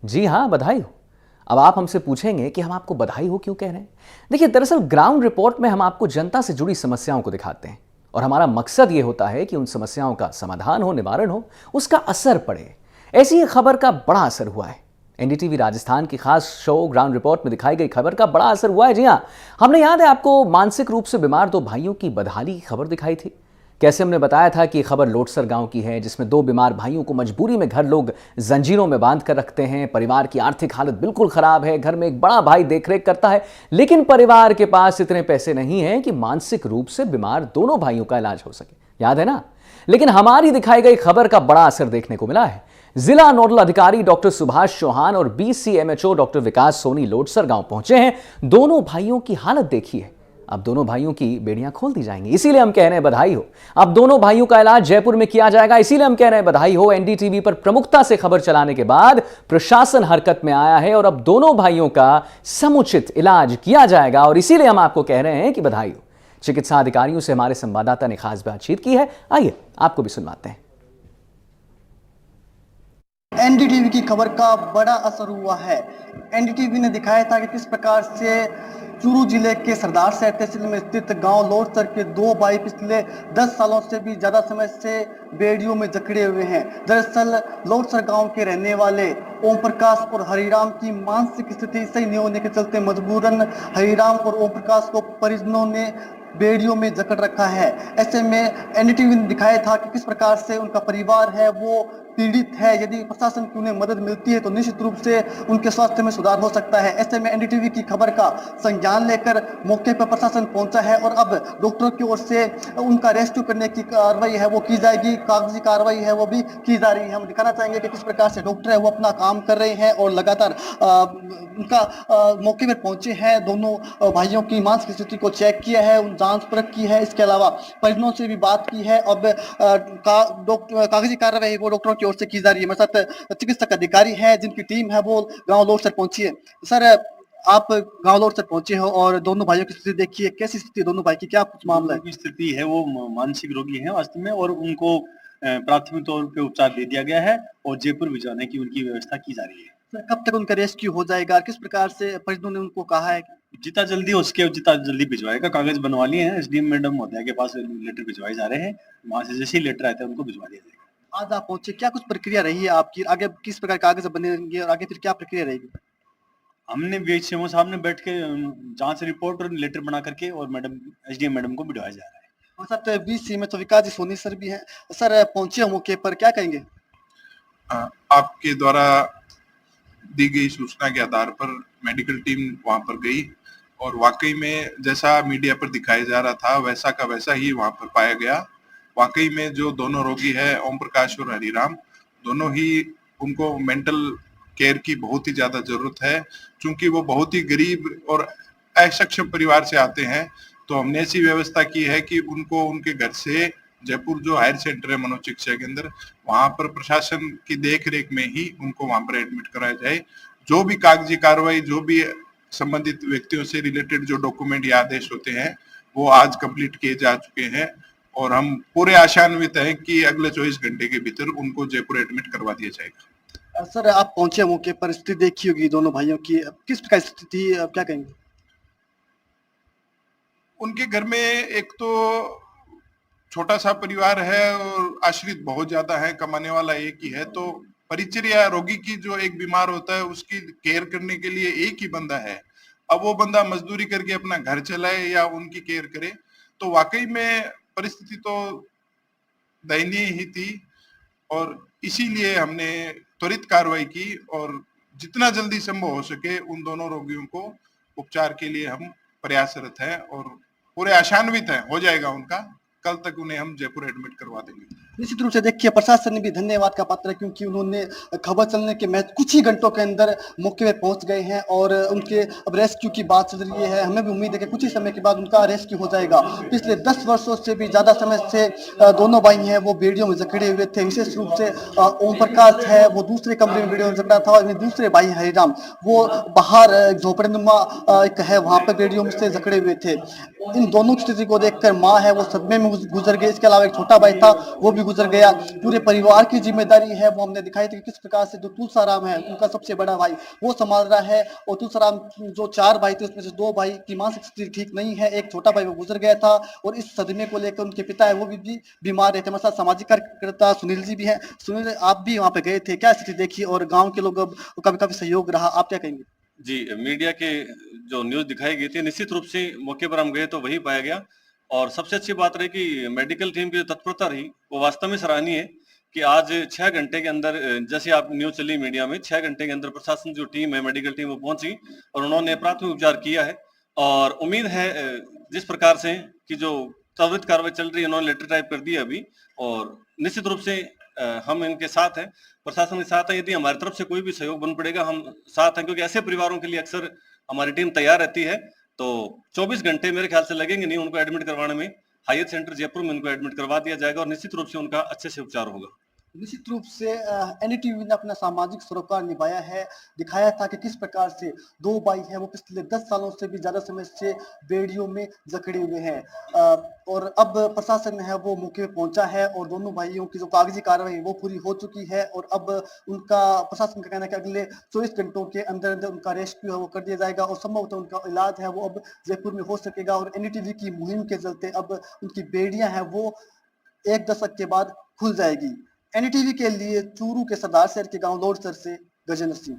जी हाँ, बधाई हो। अब आप हमसे पूछेंगे कि हम आपको बधाई हो क्यों कह रहे हैं। देखिए, दरअसल ग्राउंड रिपोर्ट में हम आपको जनता से जुड़ी समस्याओं को दिखाते हैं और हमारा मकसद ये होता है कि उन समस्याओं का समाधान हो, निवारण हो, उसका असर पड़े। ऐसी ही खबर का बड़ा असर हुआ है। एनडीटीवी राजस्थान की खास शो ग्राउंड रिपोर्ट में दिखाई गई खबर का बड़ा असर हुआ है। जी हाँ, हमने याद है आपको मानसिक रूप से बीमार दो भाइयों की बदहाली की खबर दिखाई थी। कैसे हमने बताया था कि खबर लोटसर गांव की है, जिसमें दो बीमार भाइयों को मजबूरी में घर लोग जंजीरों में बांध कर रखते हैं। परिवार की आर्थिक हालत बिल्कुल खराब है, घर में एक बड़ा भाई देखरेख करता है, लेकिन परिवार के पास इतने पैसे नहीं हैं कि मानसिक रूप से बीमार दोनों भाइयों का इलाज हो सके। याद है ना? लेकिन हमारी दिखाई गई खबर का बड़ा असर देखने को मिला है। जिला नोडल अधिकारी डॉक्टर सुभाष चौहान और बीसीएमएचओ डॉक्टर विकास सोनी लोटसर गांव पहुंचे हैं। दोनों भाइयों की हालत देखी है। अब दोनों भाइयों की बेड़ियां खोल दी जाएंगी, इसीलिए हम कह रहे हैं बधाई हो। अब दोनों भाइयों का इलाज जयपुर में किया जाएगा, इसीलिए हम कह रहे हैं बधाई हो। एनडीटीवी पर प्रमुखता से खबर चलाने के बाद प्रशासन हरकत में आया है और अब दोनों भाइयों का समुचित इलाज किया जाएगा और इसीलिए हम आपको कह रहे हैं कि बधाई हो। चिकित्सा अधिकारियों से हमारे संवाददाता ने खास बातचीत की है, आइए आपको भी सुनवाते हैं। एनडीटीवी की खबर का बड़ा असर हुआ है। एनडीटीवी ने दिखाया था कि किस प्रकार से चूरू जिले के सरदार शहर तहसील में स्थित गांव लोटसर के दो भाई पिछले 10 सालों से भी ज्यादा समय से बेड़ियों में जकड़े हुए हैं। दरअसल लोटसर गांव के रहने वाले ओम प्रकाश और हरिराम की मानसिक स्थिति सही नहीं होने के चलते मजबूरन हरिराम और ओम प्रकाश को परिजनों ने बेड़ियों में जकड़ रखा है। ऐसे में एनडीटीवी ने दिखाया था कि किस प्रकार से उनका परिवार है वो पीड़ित है। यदि प्रशासन की उन्हें मदद मिलती है तो निश्चित रूप से उनके स्वास्थ्य में सुधार हो सकता है। ऐसे में एनडीटीवी की खबर का संज्ञान लेकर मौके पर प्रशासन पहुंचा है और अब डॉक्टरों की ओर से उनका रेस्क्यू करने की कार्रवाई है वो की जाएगी, कागजी कार्रवाई है वो भी की जा रही है। हम दिखाना चाहेंगे कि किस प्रकार से डॉक्टर है वो अपना काम कर रहे हैं और लगातार उनका मौके पर पहुंचे हैं। दोनों भाइयों की मानसिक स्थिति को चेक किया है, उन जांच परख की है, इसके अलावा परिजनों से भी बात की है। अब कागजी कार्रवाई वो डॉक्टरों की ओर से की जा रही है। मेरे साथ चिकित्सक अधिकारी है जिनकी टीम है वो गांव लोटसर पहुंची है। सर, आप गांव लोटसर पहुंचे हो और दोनों भाइयों की स्थिति देखिए, कैसी स्थिति दोनों भाई की, क्या कुछ मामला है? स्थिति है वो मानसिक रोगी है वास्तव में, और उनको प्राथमिक तौर पे उपचार दे दिया गया है और जयपुर भिजवाने की उनकी व्यवस्था की जा रही है। सर, कब तक उनका रेस्क्यू हो जाएगा? किस प्रकार से परिजनों ने उनको कहा है? जितना जल्दी हो सके जितना जल्दी भिजवाएगा। कागज बनवा लिए हैं, एसडीएम मैडम महोदया के पास लेटर भिजवाए जा रहे हैं। वहां से जैसे ही लेटर आते हैं उनको भिजवा दिया जाएगा। आज आप पहुंचे, क्या कुछ प्रक्रिया रही है आपकी? आगे किस प्रकार कागज बनेंगे और आगे फिर क्या प्रक्रिया रहेगी? हमने बीएचएमओ साहब ने बैठ के जांच रिपोर्ट और लेटर बना करके और मैडम एसडीएम मैडम को भिजवाया जा रहा है। और साथ बीसी में तो विकास जी सोनी सर भी हैं। सर, पहुंचे मौके पर, क्या कहेंगे? आपके द्वारा दी गई सूचना के आधार पर मेडिकल टीम वहां पर गई और वाकई में जैसा मीडिया पर दिखाया जा रहा था वैसा का वैसा ही वहां पर पाया गया। वाकई में जो दोनों रोगी है ओम प्रकाश और हरिराम, दोनों ही उनको मेंटल केयर की बहुत ही ज्यादा जरूरत है। क्योंकि वो बहुत ही गरीब और असक्षम परिवार से आते हैं, तो हमने ऐसी व्यवस्था की है कि उनको उनके घर से जयपुर जो हायर सेंटर है मनोचिकित्सा के अंदर, वहां पर प्रशासन की देख रेख में ही उनको वहां पर एडमिट कराया जाए। जो भी कागजी कार्रवाई, जो भी संबंधित व्यक्तियों से रिलेटेड जो डॉक्यूमेंट या आदेश होते हैं वो आज कंप्लीट किए जा चुके हैं और हम पूरे आशान्वित हैं कि अगले 24 घंटे के भीतर उनको जयपुर एडमिट करवा दिया जाएगा। सर, आप पहुंचे मौके पर, स्थिति देखी होगी दोनों भाइयों की, किस प्रकार स्थिति, क्या कहेंगे? उनके घर में एक तो छोटा सा परिवार है और आश्रित बहुत ज्यादा है, कमाने वाला एक ही है, तो परिचर्या रोगी की जो एक बीमार होता है उसकी केयर करने के लिए एक ही बंदा है। अब वो बंदा मजदूरी करके अपना घर चलाए या उनकी केयर करे, तो वाकई में परिस्थिति तो दयनीय ही थी और इसीलिए हमने त्वरित कार्रवाई की और जितना जल्दी संभव हो सके उन दोनों रोगियों को उपचार के लिए हम प्रयासरत हैं और पूरे आशान्वित हैं, हो जाएगा उनका। कल तक उन्हें हम जयपुर एडमिट करवा देंगे। निश्चित रूप से देखिए, प्रशासन ने भी धन्यवाद का पात्र है क्योंकि उन्होंने खबर चलने के महज कुछ ही घंटों के अंदर मौके पर पहुंच गए हैं और उनके अब रेस्क्यू की बात चल रही है। हमें भी उम्मीद है कि कुछ ही समय के बाद उनका रेस्क्यू हो जाएगा। पिछले 10 वर्षों से भी ज्यादा समय से दोनों भाई हैं वो बेड़ियों में जकड़े हुए थे। विशेष रूप से ओम प्रकाश है वो दूसरे कमरे में बेड़ियों में जकड़ा था और दूसरे भाई हरिराम वो बाहर झोपड़ीनुमा एक है वहां पर बेड़ियों में से जकड़े हुए थे। इन दोनों की स्थिति को देखकर माँ है वो सदमे में गुजर गई। इसके अलावा एक छोटा भाई था वो भी गुजर गया। पूरे परिवार की जिम्मेदारी है वो हमने दिखाई थी कि किस प्रकार से जो तुलसाराम है उनका सबसे बड़ा भाई वो संभाल रहा है, और तुलसाराम जो 4 भाई थे उसमें से 2 भाई की मानसिक स्थिति ठीक नहीं है, एक छोटा भाई वो गुजर गया था, और इस सदमे को लेकर उनके पिता है वो भी बीमार रहते हैं। हमारे साथ सामाजिक कार्यकर्ता सुनील जी भी हैं। सुनील, आप भी वहाँ पे गए थे, क्या स्थिति देखी और गाँव के लोग का भी काफी सहयोग रहा, आप क्या कहेंगे? जी, मीडिया के जो न्यूज़ दिखाई गई थी, निश्चित रूप से मौके पर हम गए तो वही पाया गया, और सबसे अच्छी बात रही कि मेडिकल टीम की जो तत्परता रही वो वास्तव में सराहनीय है कि आज 6 घंटे के अंदर, जैसे आप न्यूज़ चली मीडिया में, 6 घंटे के अंदर प्रशासन जो टीम है, मेडिकल टीम, वो पहुंची और उन्होंने प्राथमिक उपचार किया है। और उम्मीद है जिस प्रकार से कि जो त्वरित कार्रवाई चल रही है, उन्होंने लेटर टाइप कर दिया अभी, और निश्चित रूप से हम इनके साथ हैं, प्रशासन के साथ है। यदि हमारी तरफ से कोई भी सहयोग बन पड़ेगा हम साथ हैं, क्योंकि ऐसे परिवारों के लिए अक्सर हमारी टीम तैयार रहती है। तो 24 घंटे मेरे ख्याल से लगेंगे नहीं उनको एडमिट करवाने में। हायर सेंटर जयपुर में उनको एडमिट करवा दिया जाएगा और निश्चित रूप से उनका अच्छे से उपचार होगा। निश्चित रूप से एनडीटीवी ने अपना सामाजिक सरोकार निभाया है, दिखाया था कि किस प्रकार से 2 भाई हैं वो पिछले 10 सालों से भी ज्यादा समय से बेड़ियों में जकड़े हुए हैं, और अब प्रशासन है वो मौके पे पहुंचा है और दोनों भाइयों की जो कागजी कार्रवाई वो पूरी हो चुकी है, और अब उनका प्रशासन का कहना है कि अगले 24 घंटों के अंदर अंदर उनका रेस्क्यू है वो कर दिया जाएगा, और संभवतः उनका इलाज है वो अब जयपुर में हो सकेगा। और एनडीटीवी की मुहिम के चलते अब उनकी बेड़ियां हैं वो 1 दशक के बाद खुल जाएगी। एनडीटीवी के लिए चूरू के सरदार शहर के गांव लोडसर से गजेंद्र सिंह।